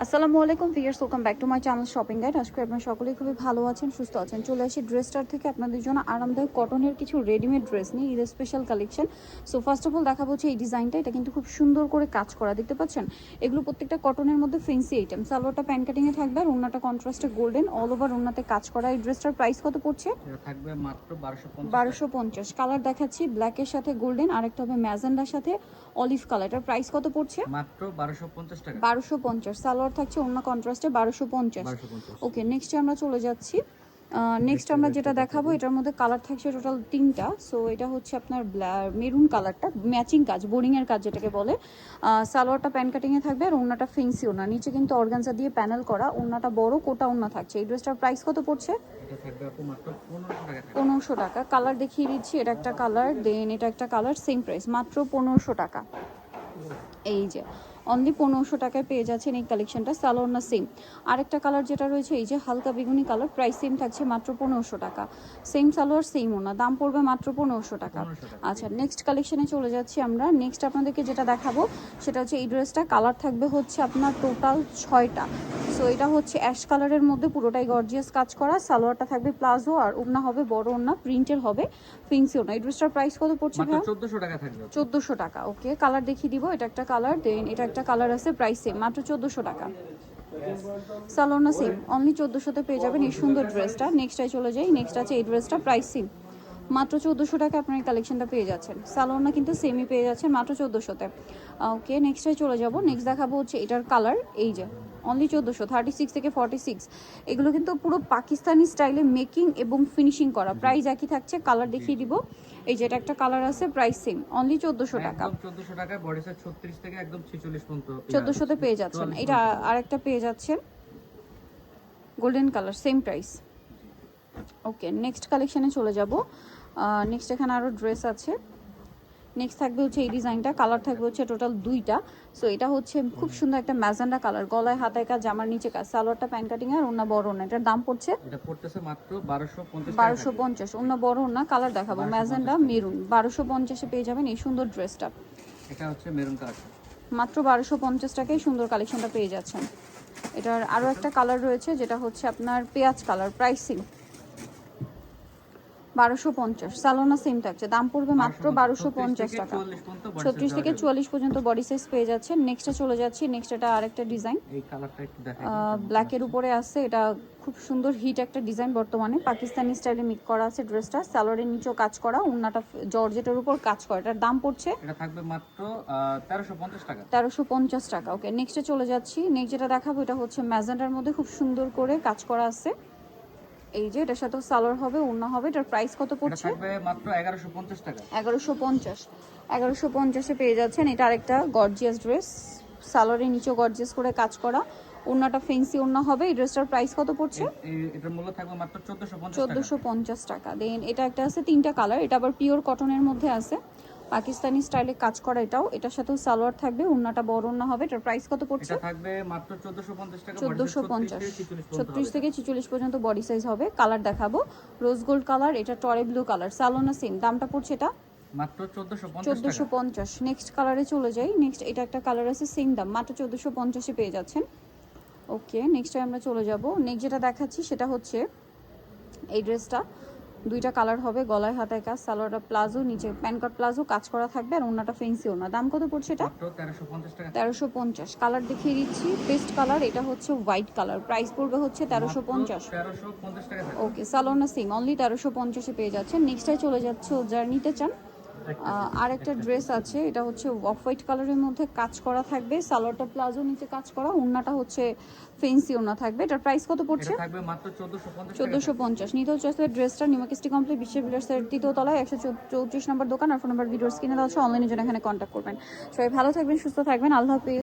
আসসালামু আলাইকুম viewers, welcome back to my channel shopping guide. আজকে আপনারা সকলেই খুবই ভালো আছেন, সুস্থ আছেন। চলে আসি ড্রেসটার থেকে আপনাদের জন্য আরামদায়ক কটনের কিছু রেডিমেড ড্রেস নিয়ে, ঈদের special collection. So first of all দেখাবো হচ্ছে এই ডিজাইনটা। এটা কিন্তু খুব সুন্দর করে কাজ করা, দেখতে পাচ্ছেন। এগুলো প্রত্যেকটা কটনের মধ্যে ফেন্সি আইটেম। সালোয়ারটা প্যান কাটিংয়ে থাকবে আর ওড়নাটা কন্ট্রাস্টে গোল্ডেন, অল ওভার ওড়নাতে কাজ করা। এই ড্রেসটার প্রাইস কত পড়ছে? এটা থাকবে মাত্র 1250। কালার দেখাচ্ছি, ব্ল্যাকের সাথে গোল্ডেন, আরেকটা হবে ম্যাজেন্ডার সাথে অলিভ কালার। এটার প্রাইস কত পড়ছে? মাত্র 1250 টাকা। 1250। সালোয়ার থাকছে ওড়না কন্ট্রাস্টে 1250। 1250। ওকে, নেক্সটে আমরা চলে যাচ্ছি। নেক্সট আমরা যেটা দেখাবো, এটার মধ্যে কালার থাকছে টোটাল 3টা। সো এটা হচ্ছে আপনার মেরুন কালারটা, ম্যাচিং কাজ, বোরিংয়ের কাজ যেটাকে বলে। সালোয়ারটা প্যান কাটিংয়ে থাকবে আর ওড়নাটা ফেন্সি ওড়না, নিচে কিন্তু অর্গানজা দিয়ে প্যানেল করা। ওড়নাটা বড় কোটা ওড়না থাকছে। এই ড্রেসটার প্রাইস কত পড়ছে? এটা থাকবে আপু মাত্র 1500 টাকা। 1500 টাকা। কালার দেখিয়ে দিচ্ছি, এটা একটা কালার, দেন এটা একটা কালার, সেম প্রাইস মাত্র 1500 টাকা। এই যে অনলি 1500 টাকায় পেয়ে যাচ্ছেন এই কালেকশনটা। সালোয়ার না সেম। আরেকটা কালার যেটা রয়েছে এই যে হালকা বেগুনি কালার, প্রাইস সেম থাকছে মাত্র 1500 টাকা। সেম সালোয়ার সেম ওনা, দাম পড়বে মাত্র 1500 টাকা। আচ্ছা, নেক্সট কালেকশনে চলে যাচ্ছি আমরা। নেক্সট আপনাদেরকে যেটা দেখাবো সেটা হচ্ছে এই ড্রেসটা। কালার থাকবে হচ্ছে আপনার টোটাল 6টা। সো এটা হচ্ছে অ্যাশ কালারের মধ্যে পুরোটাই গর্জিয়াস কাজ করা। সালোয়ারটা থাকবে প্লাজো আর ওড়না হবে বড় ওড়না, প্রিন্টের হবে, ফেন্সি ওড়না। এই ড্রেসটার প্রাইস কত পড়ছে ভাই? মাত্র 1400 টাকা থাকবে। 1400 টাকা। ওকে, কালার দেখিয়ে দিব। এটা একটা কালার, দেন এটা একটা কালার আছে, প্রাইস সেম মাত্র 1400 টাকা। সালোয়ার না সেম, অনলি 1400-তে পেয়ে যাবেন এই সুন্দর ড্রেসটা। নেক্সটটাই চলে যাই। নেক্সট আছে এই ড্রেসটা, প্রাইস সেম মাত্র 1400 টাকা আপনার এই কালেকশনটা পেয়ে যাচ্ছেন। সালোয়ার না কিন্তু সেমই পেয়ে যাচ্ছেন মাত্র 1400-তে। ওকে, নেক্সটটাই চলে যাব। নেক্সট দেখাবো হচ্ছে এটার কালার, এই যে অনলি 1400, 36 থেকে 46। এগুলো কিন্তু পুরো পাকিস্তানি স্টাইলে মেকিং এবং ফিনিশিং করা। প্রাইস একই থাকছে। কালার দেখিয়ে দিব। এই যে এটা একটা কালার আছে, প্রাইস সেম অনলি 1400 টাকা। একদম 1400 টাকা। বডি সাইজ 36 থেকে একদম 46 পর্যন্ত 1400-তে পেয়ে যাচ্ছেন। এটা আরেকটা পেয়ে যাচ্ছেন গোল্ডেন কালার, সেম প্রাইস। ওকে, নেক্সট কালেকশনে চলে যাব। নেক্সট এখানে আরও ড্রেস আছে। নেক্সট থাকবে হচ্ছে এই ডিজাইনটা। কালার থাকবে হচ্ছে টোটাল 2টা। সো এটা হচ্ছে খুব সুন্দর একটা ম্যাজেন্ডা কালার, গলায় হাতায় কাজ, জামার নিচে কাজ। সালোয়ারটা প্যান কাটিং আর ওড়না বড় ওড়না। এটার দাম পড়ছে এটা পড়তেছে মাত্র 1250 টাকা। 1250। ওড়না বড় ওড়না। কালার দেখাবো ম্যাজেন্ডা মেরুন, 1250-এ পেয়ে যাবেন এই সুন্দর ড্রেসটা। এটা হচ্ছে মেরুন কালার। মাত্র 1250 টাকায় সুন্দর কালেকশনটা পেয়ে যাচ্ছেন। এটার আরও একটা কালার রয়েছে যেটা হচ্ছে আপনার পেঁয়াজ কালার, প্রাইসিং 1250। সালোনা সেম থাকছে, দাম পড়বে মাত্র 1250 টাকা। 36 থেকে 44 পর্যন্ত বডি সাইজ পেয়ে যাচ্ছেন। নেক্সটে চলে যাচ্ছি। নেক্সট এটা আরেকটা ডিজাইন, এই কালারটা একটু দেখাই। ব্ল্যাকের উপরে আছে। এটা খুব সুন্দর হিট একটা ডিজাইন, বর্তমানে পাকিস্তানি স্টাইলে মিক করা আছে ড্রেসটা। সালোয়ারের নিচেও কাজ করা, ওড়নাটা জর্জেটের উপর কাজ করা। এটার দাম পড়ছে, এটা থাকবে মাত্র 1350 টাকা। 1350 টাকা। ওকে, নেক্সটে চলে যাচ্ছি। নেক্সট যেটা দেখাবো এটা হচ্ছে ম্যাজেন্ডার মধ্যে খুব সুন্দর করে কাজ করা আছে। এই যে এটার সাথে সালোয়ার হবে, ওড়না হবে। এটার প্রাইস কত এটা পড়ছে? থাকবে মাত্র 1150 টাকা। 1150। 1150-এ পেয়ে যাচ্ছেন। এটা আরেকটা গর্জিয়াস ড্রেস, সালোয়ারের নিচেও গর্জিয়াস করে কাজ করা, ওড়নাটা ফেন্সি ওড়না হবে। এই ড্রেসটার প্রাইস কত পড়ছে? এটার মূল্য থাকবে মাত্র 1450 টাকা। 1450 টাকা। দেন এটা একটা আছে 3টা কালার, এটা আবার পিওর কটনের মধ্যে আছে, পাকিস্তানি স্টাইলে কাজ করা। এটাও, এটার সাথেও সালোয়ার থাকবে, ওড়নাটা বড় ওড়না হবে। এটার প্রাইস কত পড়ছে? এটা থাকবে মাত্র 1450 টাকা। 1450। 36 থেকে 46 পর্যন্ত বডি সাইজ হবে। কালার দেখাবো, রোজ গোল্ড কালার, এটা টরে ব্লু কালার। সালোনা সেম, দামটা পড়ছে এটা মাত্র 1450 টাকা। 1450। নেক্সট কালারে চলে যাই। নেক্সট এটা একটা কালার আছে, সেম দাম, মাত্র 1450-এ পেয়ে যাচ্ছেন। ওকে, নেক্সটে আমরা চলে যাব। নেক্সট যেটা দেখাচ্ছি সেটা হচ্ছে এই ড্রেসটা। 2টা কালার হবে, গলায় হাতায় কাজ, সালোয়ারটা প্লাজো, নিচে প্যান কাট প্লাজো কাজ করা থাকবে আর ওড়নাটা ফেন্সি ওড়না। দাম কত পড়ছে এটা? মাত্র 1350 টাকা। 1350। কালার দেখিয়ে দিচ্ছি, পেস্ট কালার, এটা হচ্ছে হোয়াইট কালার। প্রাইস পড়বে হচ্ছে 1350। 1350 টাকা। ওকে, সালোনা সিং অনলি 1350-এ পেয়ে যাচ্ছেন। নেক্সটটাই চলে যাচ্ছে, যারা নিতে চান। আরেকটা ড্রেস আছে, এটা হচ্ছে অফ হোয়াইট কালারের মধ্যে কাজ করা থাকবে, সালোয়ারটা প্লাজো, নিচে কাজ করা, ওড়নাটা হচ্ছে ফেন্সি ওড়না থাকবে। এটার প্রাইস কত পড়ছে? এটা থাকবে মাত্র 1450 টাকা। 1450। নিতে হচ্ছে ড্রেসটা নিউমার্কেট কমপ্লেক্স বিশ্ব বিলাসের 3য় তলায় 134 নম্বর দোকান। আর ফোন নাম্বার ভিডিওস কিনে দেওয়া হচ্ছে, অনলাইনে জন্য এখানে কন্ট্যাক্ট করবেন। সবাই ভালো থাকবেন, সুস্থ থাকবেন, আল্লাহ হাফেজ।